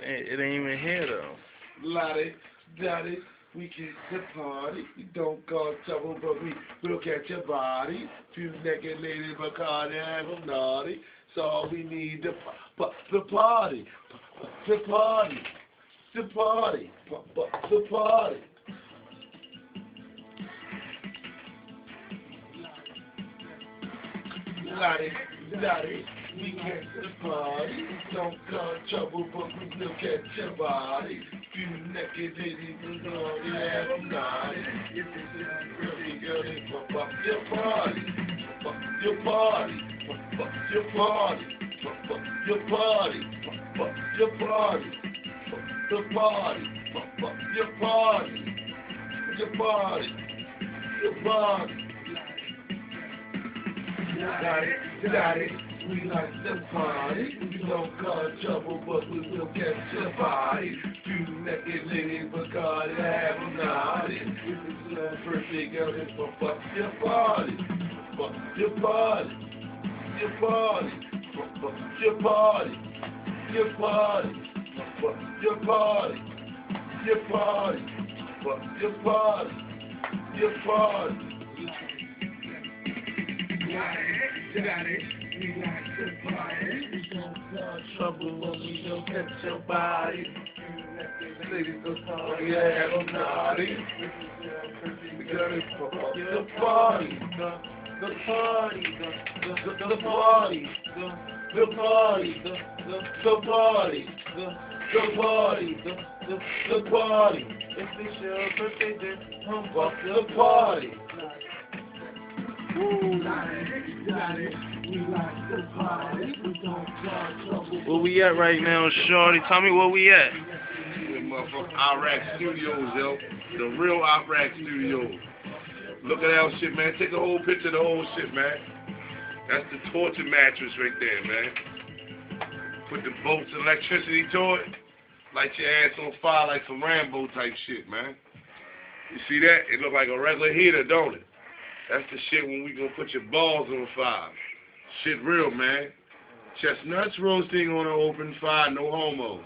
It ain't even here though. Lottie, Dottie, we keep the party. We don't cause trouble, but we will catch your body. Few naked ladies, but can't have them naughty. So we need the party, the party, the party, the party. Lottie, Dottie, we catch the party. Don't cause trouble, but we will catch your body. Few naked ladies, but can't have them naughty. If it's a pretty girl, then fuck your party, fuck your party, fuck your party, fuck your party, fuck your party, fuck the party, fuck your party, your party, your party. Got it, we like the party. We don't cause trouble, but we will catch your body. Few naked ladies, but God have them naughty. If it's a birthday girl, then fuck your party. Fuck your party. Your party. Fuck your party. Your party. Fuck your party. Your party. Fuck your party. Your party. Got it, we like to party. We don't cause trouble when we don't catch your body. Ladies, go party, yeah, I'm naughty. We got it for the party, the party, the party, the party, the party, the party, the party. If it's your birthday, then come fuck the party. Where we at right now, shorty? Tell me where we at. We're motherfucking Iraq Studios, yo. The real Iraq Studios. Look at that shit, man. Take a whole picture of the whole shit, man. That's the torture mattress right there, man. Put the bolts and electricity to it. Light your ass on fire like some Rambo type shit, man. You see that? It look like a regular heater, don't it? That's the shit when we gonna put your balls on fire. Shit real, man. Chestnuts roasting on an open fire, no homo.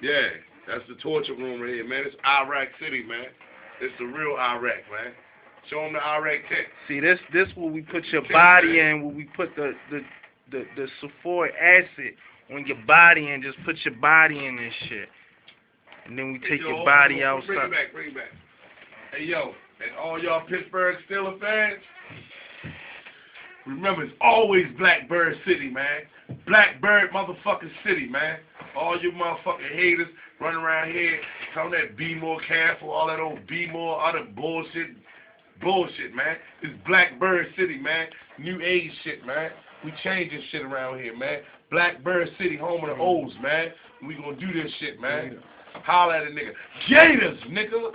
Yeah, that's the torture room right here, man. It's Iraq City, man. It's the real Iraq, man. Show them the Iraq tent. See, this where we put your body in, where we put the sulfuric acid on your body and just put your body in this shit. And then we take your body outside. Bring it back. Hey, yo. And all y'all Pittsburgh Steelers fans, remember it's always Blackbird City, man. Blackbird motherfucking City, man. All you motherfucking haters running around here telling that Be More Careful, all that old Be More, other bullshit, man. It's Blackbird City, man. New age shit, man. We changing shit around here, man. Blackbird City, home of the O's, man. We gonna do this shit, man. Holla at a nigga. Gators, nigga.